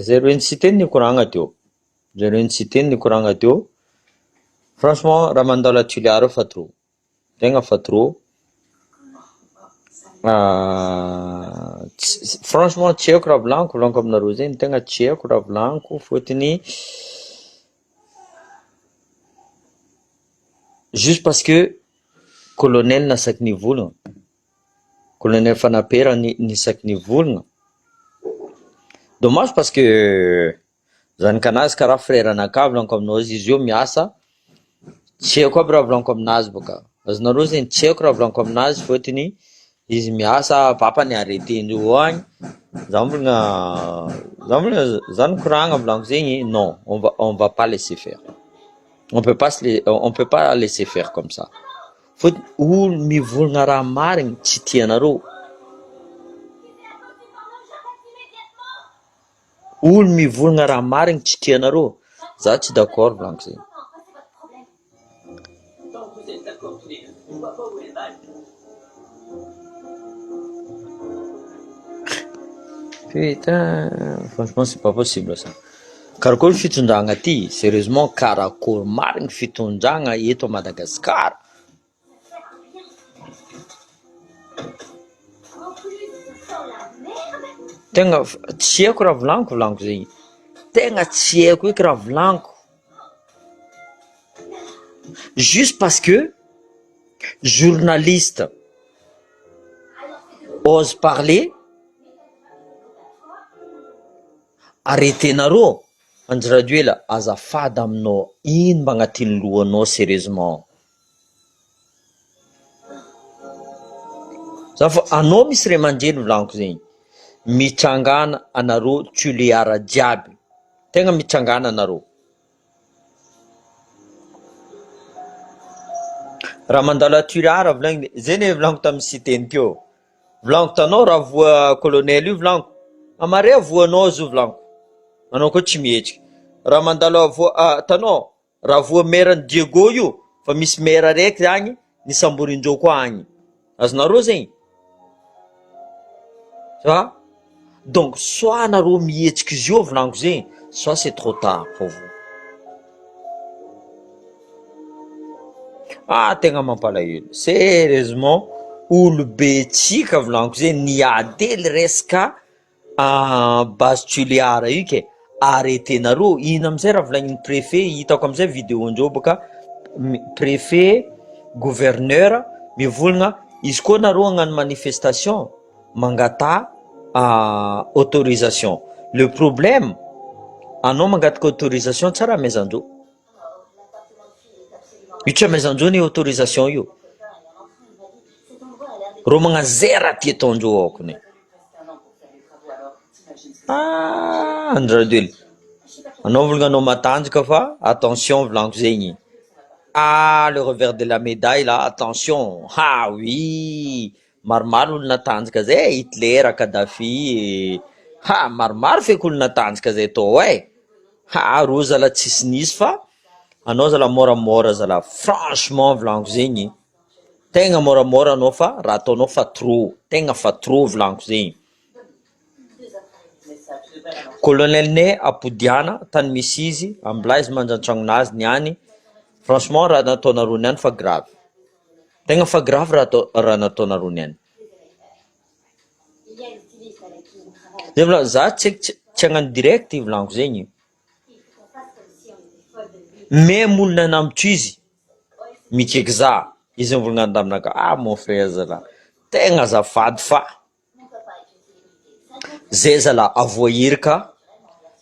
Zay reny tsy teny nikoragna teo. Zay reny tsy teny nikoragna teo. Franchement, raha mandalo Tuléar fa trop. Tegna fa trop. Franchement tsy haiko raha volaniko aminareo zegny, tegna tsy haiko raha volaniko fôtony juste parce que colonel nasaky nivolagna, colonel Fanapera nisaky nivolagna. Dommage parce que zanakanazy karaha frère anakah volaniko aminao izy io miasa, tsy haiko aby raha volaniko aminazy bôka. Azonareo zegny tsy haiko raha volaniko aminazy fôtony izy miasa, papany arrêté-ndreo agny. Za nikoragna volaniko zegny, non, on va pas laisser faire. On peut pas laisser faire comme ça. Fôtony olo mivolagna raha marigny tsy tianareo. Olo mivolagna raha marigny tsy tianareo. Za tsy d'accord volaniko zegny. Putain, franchement c'est pas possible ça. Karakory fitondragna ty, sérieusement karakory marigny fitondragna eto à Madagascar. Tegna tsy haiko raha volaniko zegny. Tegna tsy haiko eky raha volaniko. Juste parce que journaliste ose parler, arrêtenareo. Anjy ela azafady aminao, ino mba agnatin'ny lohanao sérieusement? Za fa anao misy ray aman-dreny volaniko zegny, mitsangana anareo Tuléar jiaby, tegna mitsangana anareo. Raha mandalo Tuléar volagny, zay volaniko tamin'ny siteny teo. Volaniko tanao raha voa colonel io volaniko, amare voanao zo volaniko. Anao koa tsy mihetsiky. Raha mandalo tanao raha voa maire Diego io, fa misy maire araiky agny nisamborindreo koa agny. Azonareo zegny? Ça? Donc soit anareo mihetsiky izy io volaniko zegny, soit c'est trop tard pour vous. Tegna mampalahelo. Sérieusement, olo betsika volaniko zegny niadely resaka base Tuléar io ke arrêtenareo. Ino amizay raha volagnin'ny préfet, hitako amizay vidéondreo boka, préfet, gouverneur mivolagna izy koa nareo hagnano manifestation mangata autorisation. Le problème, anao mangataka autorisation tsara amezandreo. Io tsy amezandreo ny autorisation io. Reo magnano zay raha tia ataondreo akony. Andradely, anao volagna matanjaka fa attention volaniko zegny. Le revers de la médaille là, attention. Oui, maromaro olo natanjaka zay, Hitler, Kadhafi. Maromaro feky olo natanjaka zay tao ro zala tsisy nisy fa anao zala moramora zala. Franchement volaniko zegny, tegna moramora anao fa raha ataonao fa trop, tegna fa trop volaniko zegny. Colonel ne Apodiana tany misy izy, ambola izy mandra-tragnonazy niany. Franchement raha nataonareo niany fa grave. Tegna fa grave raha nataonareo niany. Zay vola za tsy hagnano direct volaniko zegny. Même olo nanambotry izy mikaiky za, izy mivolagna taminaka, mon frère zala, tegna azafady fa zay zala avoahirika,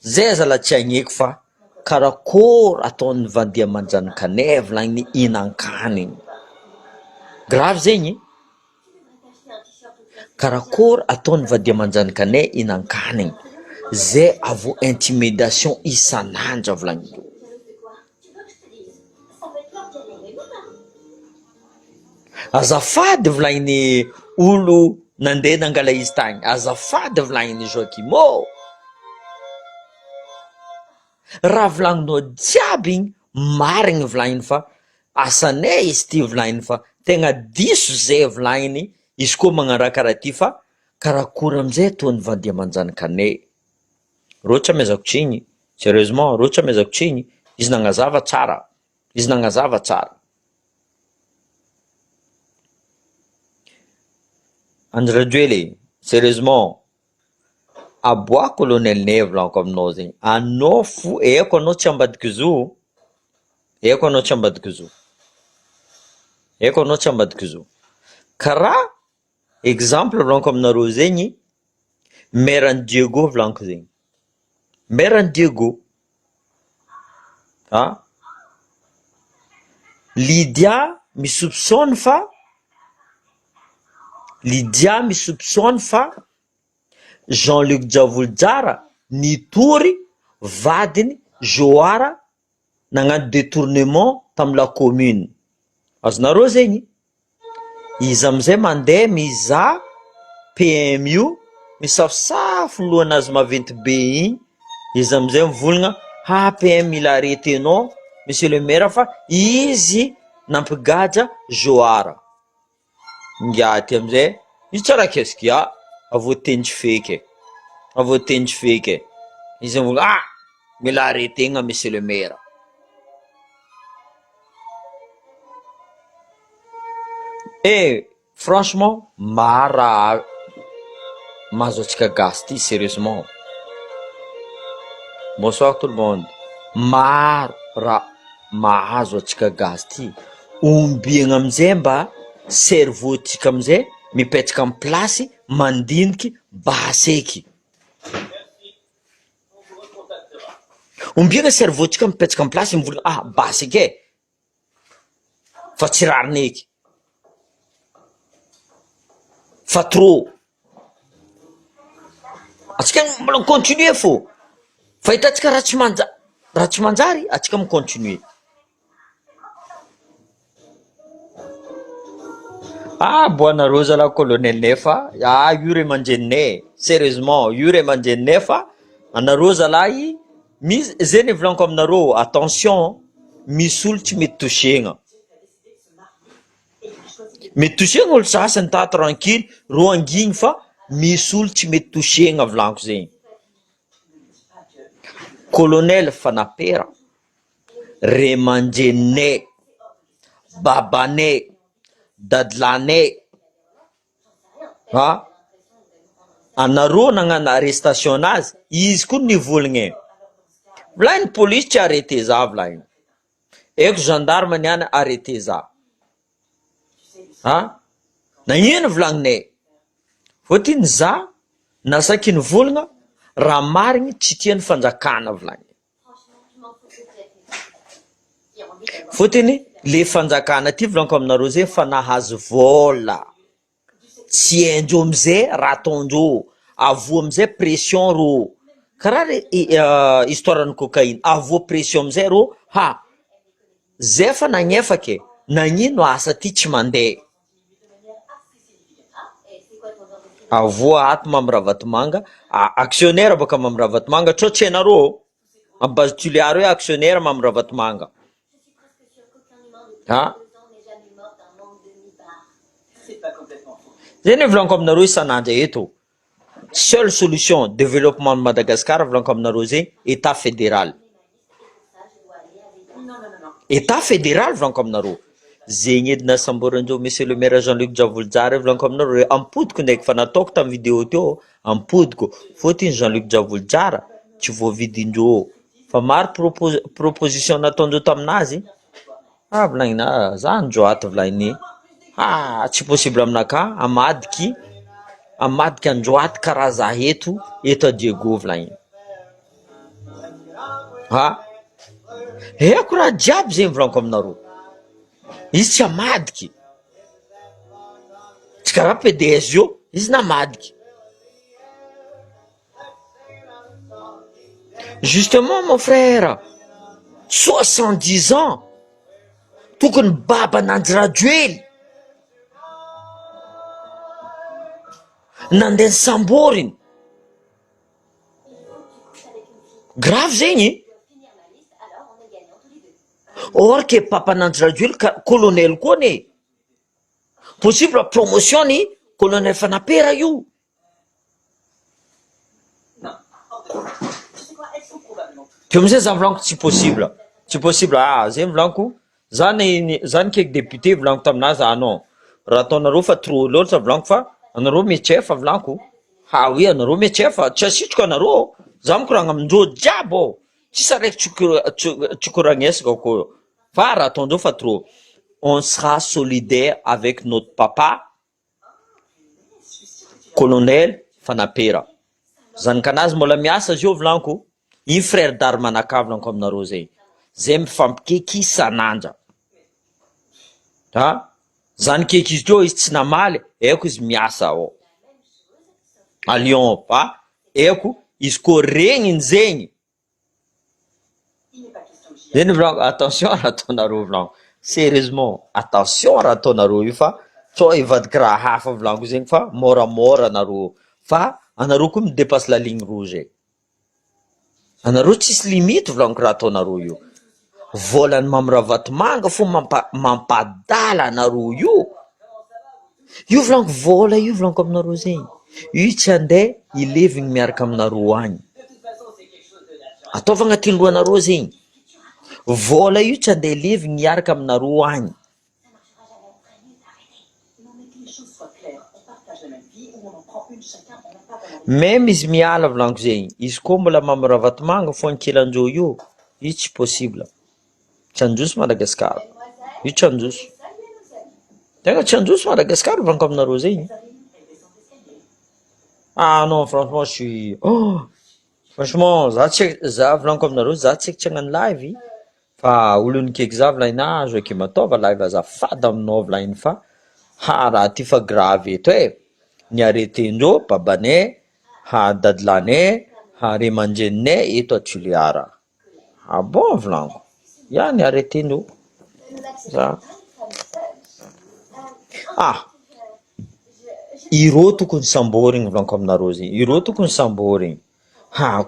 zay zala tsy agneky fa karakory ataon'ny vandia aman-janakanay volagny inan-kanigny. Grave zegny. Karakory ataon'ny vandia aman-janakanay inan-kanigny. Zay avo intimidation isan'andro volagny. Azafady volagny olo nandeha nangala izy tagny. Azafady volagny Joakim. Raha volagninao jiaby igny marigny volagny fa asanay izy ty volagny fa tegna diso zay volagny izy koa magnaraha karaha ty fa karakory amizay ataony vandia manjanakanay. Roatra mezako triny, sérieusement roatra mezako triny, izy nagnazava tsara, izy nagnazava tsara. Andry Rajoely, sérieusement aboa colonel-nay volaniko aminao zegny, anao fo haiko anao tsy ambadika zo, haiko anao tsy ambadika zo, haiko anao tsy ambadika zo. Karaha exemple volaniko aminareo zegny, maire Diego volaniko zegny, maire Diego, Lydia misoupçonne fa Jean-Luc Diavolojara nitory vadiny Joara nagnano détournement tamy la commune. Azonareo zegny, izy amizay mandeha mizaha PMU misafosafo lohanazy maventy be igny, izy amizay mivolagna PM mila arrêté anao monsieur le maire fa izy nampigaja Joara. Ngiaty amizay izy tsara kesky avô tendry feky, izy mivolagna mila arrêté nga monsieur le maire. Franchement mara mahazo atsika gasy ty, sérieusement. Bonsoir tout le monde. Maro raha mahazo atsika gasy ty, ombiagna amizay mba cerveau tsika amizay mipetraka amy plasy mandiniky baseky. Ombiagna cerveau tsika mipetraka amy plasy mivolagna baseky fa tsy rarineky, fa trop. Atsika mbola continuer fô, fa hitantsika raha tsy manjary atsika micontinuer. Boanareo zala colonel nay fa io re manjeninay, sérieusement io re manjeninay fa anareo zalahy misy zay volaniko aminareo, attention, misy olo tsy mety toshegna, mety toshegna olo sasany ta tranquille ro angigny fa misy olo tsy mety toshegna volaniko zegny. Colonel Fanapera, re manjeninay, babanay, dadilanay, anareo nagnano arrestation anazy, izy koa nivolagna volagny police tsy arrêté za volagny, eko gendarme niany arrêté za. Nagnino volagninay? Fôtiny za nasaky nivolagna raha marigny tsy tian'ny fanjakana volagny. Fôtiny le fanjakana ty volaniko aminareo zay fa nahazo vola, tsy haindreo amizay raha ataondreo, avo amizay pression ro, karaha histoire-ny cocaïne, avo pression amizay ro, zay fa nagnefake, nagnino asa ty tsy mandeha. Avo ato Mambravatomanga, actionnaire baka Mambravatomanga, tro tsy hainareo amy base Tuliary hoe actionnaire Mambravatomanga. Zay ny volaniko aminareo isan'andro eto, seule solution développement de Madagascar volaniko aminareo zegny état fédéral. État fédéral volaniko aminareo. Zegny edy nasamborandreo monsieur le maire Jean-Luc Diavolojara volaniko aminareo, ampodiko ndraiky fa nataoko tamy vidéo teo, ampodiko fôtiny Jean-Luc Diavolojara tsy voavidindreo fa maro proposition nataondreo taminazy. Volagnina za androaty volagniny, tsy possible aminaka amadiky androaty karaha za eto a Diego volagniny. Haiko raha jiaby zegny volaniko aminareo, izy tsy amadiky, tsy karaha PDS io, izy namadiky. Justement mon frère, 70 ans tokony baban'Andry Rajoely nandeha samboriny, grave zegny. Or que papan'Andry Rajoely colonel koa ne, possible promotion ny colonel Fanapera io. Teo amizay za volaniko tsy possible, tsy possible. Zay volaniko, zany kaiky député volaniko taminazy. Non, raha ataonareo fa trop loatra volaniko, fa anareo mietsefa volaniko. Oui, anareo mietsefa, tsy asitroko anareo. Za mikoragna amindreo jiaby tsisy araiky tsy koragnesako ko. Fa raha ataondreo fa trop. On sera solidaire avec notre papa colonel Fanapera. Zanakanazy mbola miasa izy io volaniko. I frère d'Armanaka volaniko aminareo zay. Zay mifampikeky isan'andra. Zany keky izy teo izy tsy namaly, eko izy miasa ao. À Lyon, eko izy ko regniny zegny. Zay ny volaniko, attention raha ataonareo volaniko. Sérieusement, attention raha ataonareo io fa sao ivadiky raha hafa volaniko zegny fa moramora anareo. Fa anareo koa midépasse la ligne rouge. Anareo tsisy limite volaniko raha ataonareo io. Volany Mamirahavatomanga fo mampadala anareo io. Io volaniko vola io volaniko aminareo zegny. Io tsy andeha ilevigny miaraka aminareo agny. Ataova agnatin'ny lohanareo zegny. Vola io tsy andeha ilevigny miaraka aminareo agny. Même izy miala volaniko zegny, izy koa mbola Mamirahavatomanga fo ankelandreo io tsy possible. Tsy androso Madagasikara. Io tsy androso. Tegna tsy androso Madagasikara volaniko aminareo zegny. Non, franchement, franchement, za volaniko aminareo, za tsy haiko hagnano live. Fa olony keky za volaina, azo ake mataova live azafady aminao volainy fa raha ty fa grave eto ny aretendreo babanay, dadilanay, ray aman-dreninay eto Toliara. Bon volaniko. Ny aretendreo. Za. Ireo tokony samborigny volaniko aminareo zegny. Ireo tokony samborigny.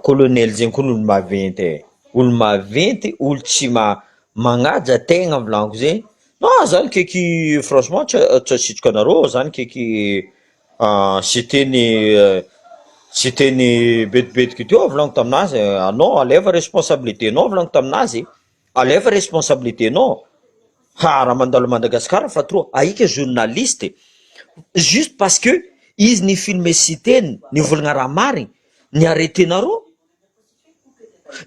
Colonel zegny koa olo maventy. Olo maventy, olo tsy magnaja tegna volaniko zegny. Non, zany keky franchement tsy asitriko anareo, zany keky tsy teny betibetiky teo volaniko taminazy. Non, aleva responsabilité non volaniko taminazy. Aleva responsabilité non. Raha mandalo Madagasikara fa trop. Aika journaliste. Juste parce que izy ny filme sy teny, ny volagna raha marigny, ny aretenareo.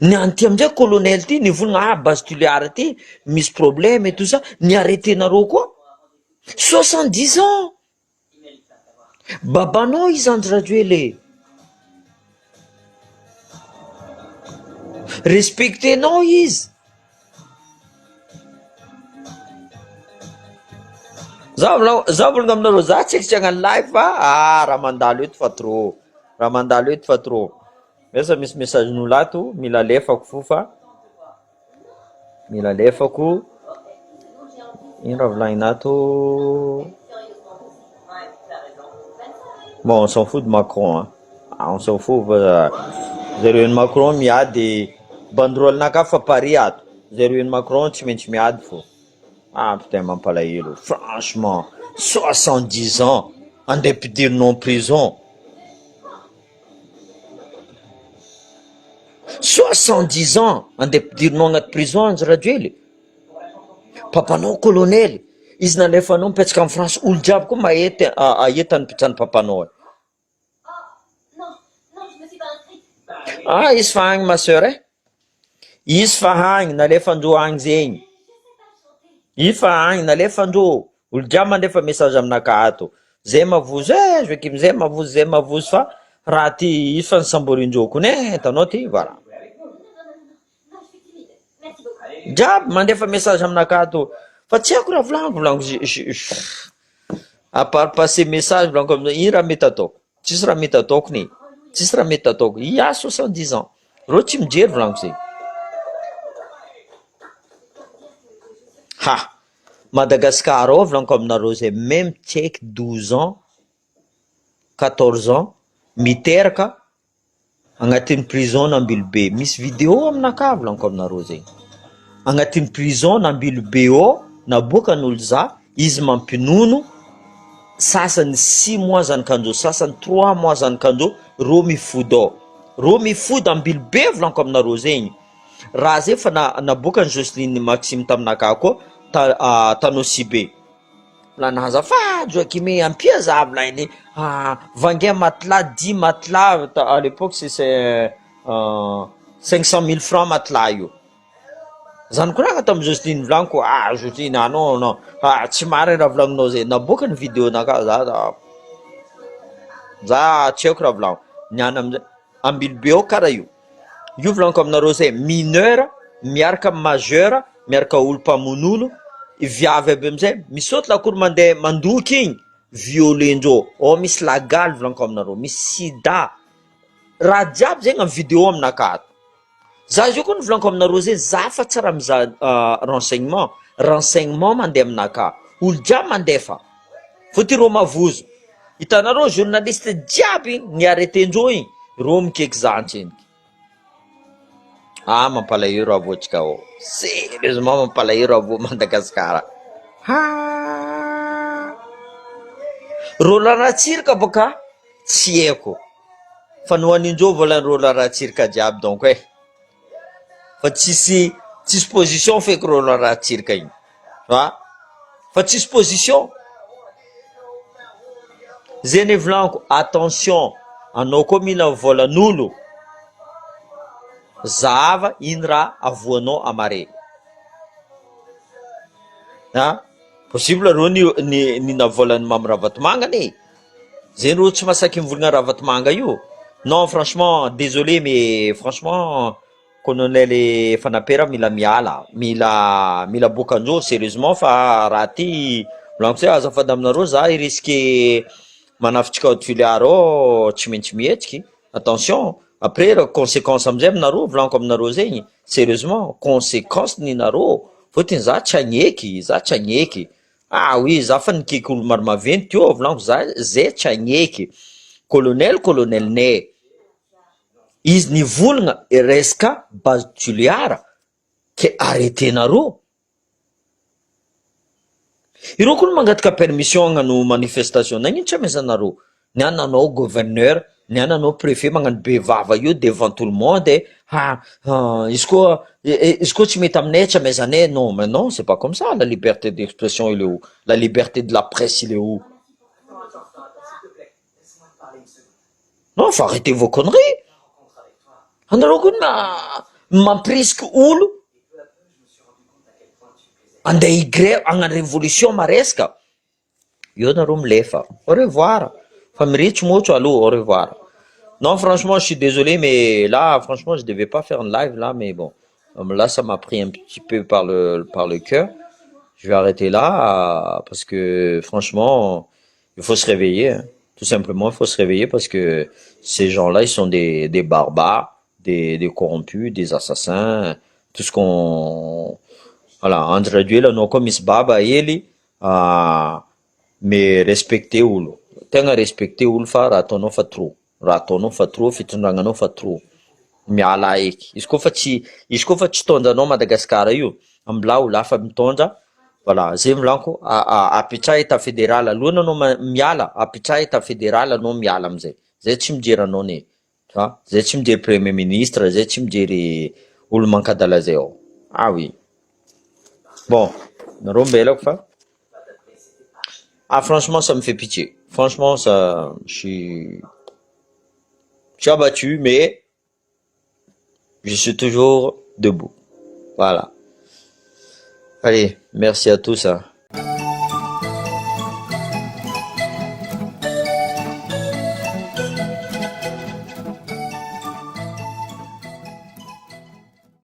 Ny anty amizay colonel ty, ny volagna base Toliara ty, misy problème et tout ça, ny aretenareo koa. 70 ans. Babanao izy Andry Rajoelina. Respectenao izy. Za volagna aminareo, za tsy eky tsy hagnano live fa raha mandalo eto fa trop. Raha mandalo eto fa trop. Esa misy message n'olo ato, mila alefako fo fa. Mila alefako. Ino raha volagninato? Bon, on s'en fout de Macron. On s'en fout. Zareo Macron miady banderole-naka fa pari ato. Zareo Macron tsy maintsy miady fo. Putain, mampalahelo. Franchement, 70 ans, andeha ampidirinao en prison. 70 ans, andeha ampidirinao agnaty prison Andry Rajoelina. Papanao colonel, izy nalefanao mipetraka amin'ny France, olo jiaby koa mahety aheta nipitrany papanao. Izy fa agny ma sœur izy fa agny nalefandreo agny zegny. Ifa agny nalefandreo. Olo jiaby mandefa message aminaka ato. Zay mavozo, Joakim zay mavozo fa raha ty ifa nisamborindreo kone, hitanao ty, voilà. Jiaby mandefa message aminaka ato. Fa tsy haiko raha volaniko. À part passer message volaniko amin'izay, ino raha mety ataoko? Tsisy raha mety ataoko ni. Tsisy raha mety ataoko. 70 ans. Reo tsy mijery volaniko zay. Madagascar ao volaniko aminareo zay, même tsy haiko 12 ans, 14 ans, miteraka agnatin'ny prison n'Ambilobe. Misy vidéo aminaka volaniko aminareo zay. Agnatin'ny prison n'Ambilobe ao, naboakan'olo za, izy mampinono sasany 6 mois zany kanjo, sasany 3 mois zany kanjo, ro mifody ao, ro mifody ambily be volaniko aminareo zegny. Raha zay fa nabokany Jocelyne Maxime taminaka koa tanao Sibe. La azafady Joakime ampia za volainy vangia matelas 10 matelas à l'époque c'est 500 000 francs matelas io. Zany koragna tamin'ny Jocelyne volaniko Jocelyne anao non tsy marina raha volagninao zay, naboaka ny vidéo naka za tsy haiko raha volaniko niany amizay ambily be ao karaha io volaniko aminareo zay mineur miaraka amin'ny majeur miaraka olo mpamonono viavy aby amizay misaoty lakory mandeha mandoky igny violendreo ao misy lagaly volaniko aminareo, misy sida raha jiaby zegny amin'ny vidéo aminakato. Za io koa ny volaniko aminareo zay za fa tsara mizaha renseignement mandeha aminaka, olo jiaby mandefa fotiro mavozo hitanareo journaliste jiaby ny arretendreo igny ro mikeky zantsy mampalahelo avo atsika ao, sérieusement mampalahelo avo Madagasikara. Rôla Ratsirika boka tsy haiko fa nohanindreo volany Rôla Ratsirika jiaby donc fa tsisy position feky Rôla Ratsirika igny fa tsisy position. Zeny volaniko attention, anao koa mila volan'olo zava iny raha avoanao amare. Possible ro nina volan'ny Mamy Ravatomanga ne, zeny ro tsy masaky mivolagna Ravatomanga io. Non franchement désolé mais franchement colonel Fanapera mila miala, mila bokanjo sérieusement fa raha ty volaniko zay azafady aminareo za risque manafitsika audifiliary ao tsy maintsy mihetsiky. Attention après conséquence amizay aminareo volaniko aminareo zegny sérieusement conséquence ninareo fotony za tsy agneky oui za fa nikaiky olo maro maventy teo volaniko za zay tsy agneky colonel ne izy nivolagna resaka base tuliara ke arretenareo ireo koa no mangataka permission hagnano manifestation nagnino tsy amezanareo niany nanao gouverneur niany nanao préfet magnano bevava io devant tout le monde izy koa tsy mety aminay tsy amezanay non mais non c'est pas comme ça, la liberté d'expression il est où, la liberté de la presse il est où? Non faut arrêter vos conneries anareo koa mampirisika olo andeha higrève hagnano révolution maresaka io nareo milefa. Au revoir fa miritsy motro allo, au revoir. Non franchement je suis désolé mais là franchement je devais pas faire un live là mais bon là ça m'a pris un petit peu par le cœur. Je vais arrêter là parce que franchement il faut se réveiller tout simplement il faut se réveiller parce que ces gens-là ils sont des barbares, des corrompus, des assassins, tout ce qu'on voilà andry radio ela anao koa misy baba hely mais respecter olo tegna respecter olo fa raha ataonao fa trop fitondragnanao fa trop miala eky izy koa fa tsy tondranao Madagasikara io ambila olo hafa mitondra. Voilà zay volaniko apitraha état fédéral alohany anao miala apitraha état fédéral anao miala amizay zay tsy mijery anao ne zay tsy mijery premier ministre, zay tsy mijery olo mankadala zay ao. Oui bon nareo mbelako fa franchement ça me fait pitié, franchement ça je suis abattu mais je suis toujours debout. Voilà, allez merci à tous